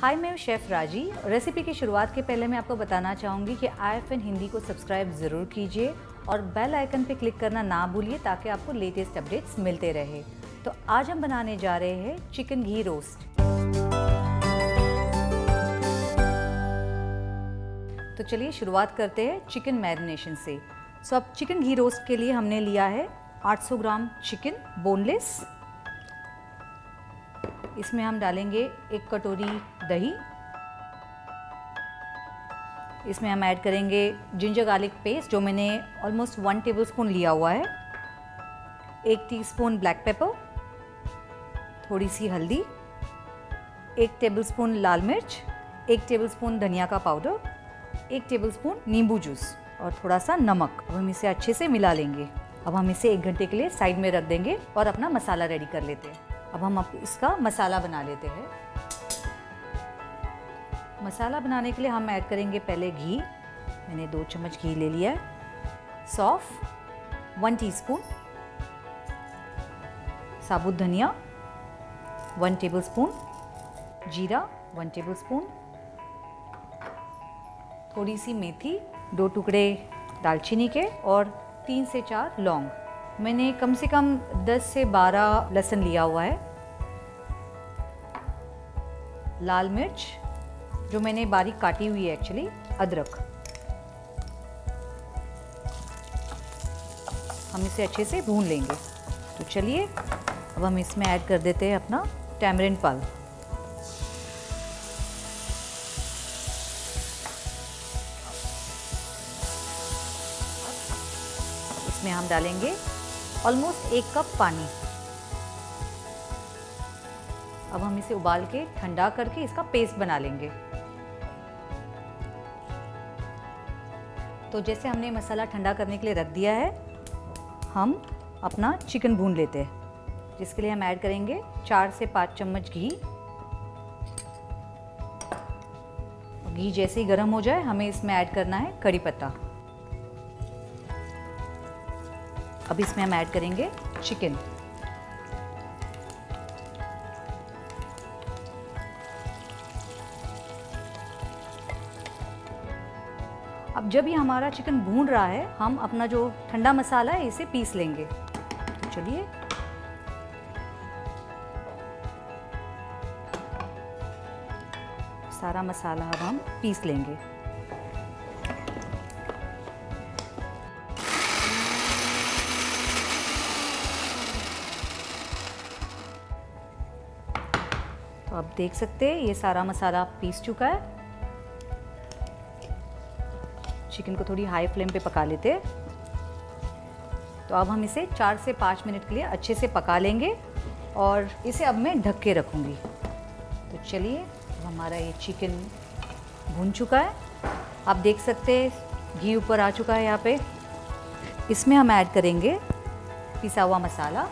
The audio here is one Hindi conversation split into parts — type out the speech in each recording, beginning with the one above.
हाय, मैं हूँ शेफ़ राजी। रेसिपी की शुरुआत के पहले मैं आपको बताना चाहूँगी कि IFN हिंदी को सब्सक्राइब ज़रूर कीजिए और बेल आइकन पे क्लिक करना ना भूलिए ताकि आपको लेटेस्ट अपडेट्स मिलते रहे। तो आज हम बनाने जा रहे हैं चिकन घी रोस्ट। तो चलिए शुरुआत करते हैं चिकन मैरिनेशन से। सो अब चिकन घी रोस्ट के लिए हमने लिया है 800 ग्राम चिकन बोनलेस। इसमें हम डालेंगे 1 कटोरी दही। इसमें हम ऐड करेंगे जिंजर गार्लिक पेस्ट जो मैंने ऑलमोस्ट 1 टेबलस्पून लिया हुआ है, 1 टीस्पून ब्लैक पेपर, थोड़ी सी हल्दी, 1 टेबलस्पून लाल मिर्च, 1 टेबलस्पून धनिया का पाउडर, 1 टेबलस्पून नींबू जूस और थोड़ा सा नमक। अब हम इसे अच्छे से मिला लेंगे। अब हम इसे 1 घंटे के लिए साइड में रख देंगे और अपना मसाला रेडी कर लेते हैं। अब हम इसका मसाला बना लेते हैं। मसाला बनाने के लिए हम ऐड करेंगे पहले घी। मैंने 2 चम्मच घी ले लिया है। सौंफ 1 टीस्पून, साबुत धनिया 1 टेबलस्पून, जीरा 1 टेबलस्पून, थोड़ी सी मेथी, 2 टुकड़े दालचीनी के और 3 से 4 लौंग। मैंने कम से कम 10 से 12 लहसुन लिया हुआ है। लाल मिर्च जो मैंने बारीक काटी हुई है एक्चुअली, अदरक। हम इसे अच्छे से भून लेंगे। तो चलिए अब हम इसमें ऐड कर देते हैं अपना टैमरिंड पल्प। इसमें हम डालेंगे ऑलमोस्ट 1 कप पानी। अब हम इसे उबाल के ठंडा करके इसका पेस्ट बना लेंगे। तो जैसे हमने मसाला ठंडा करने के लिए रख दिया है, हम अपना चिकन भून लेते हैं, जिसके लिए हम ऐड करेंगे 4 से 5 चम्मच घी। घी जैसे ही गर्म हो जाए हमें इसमें ऐड करना है कड़ी पत्ता। अब इसमें हम ऐड करेंगे चिकन। अब जब ये हमारा चिकन भून रहा है, हम अपना जो ठंडा मसाला है इसे पीस लेंगे। तो चलिए सारा मसाला अब हम पीस लेंगे। तो आप देख सकते हैं ये सारा मसाला पीस चुका है। चिकन को थोड़ी हाई फ्लेम पे पका लेते हैं। तो अब हम इसे 4 से 5 मिनट के लिए अच्छे से पका लेंगे और इसे अब मैं ढक के रखूँगी। तो चलिए अब हमारा ये चिकन भून चुका है। आप देख सकते हैं घी ऊपर आ चुका है यहाँ पे। इसमें हम ऐड करेंगे पिसा हुआ मसाला।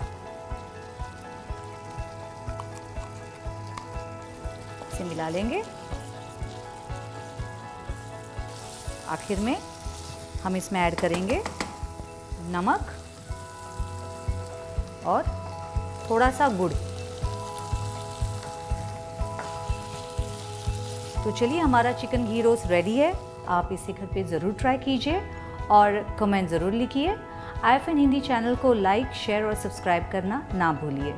इसे मिला लेंगे। आखिर में हम इसमें ऐड करेंगे नमक और थोड़ा सा गुड़। तो चलिए हमारा चिकन घी रोस्ट रेडी है। आप इसे घर पे ज़रूर ट्राई कीजिए और कमेंट ज़रूर लिखिए। IFN हिंदी चैनल को लाइक, शेयर और सब्सक्राइब करना ना भूलिए।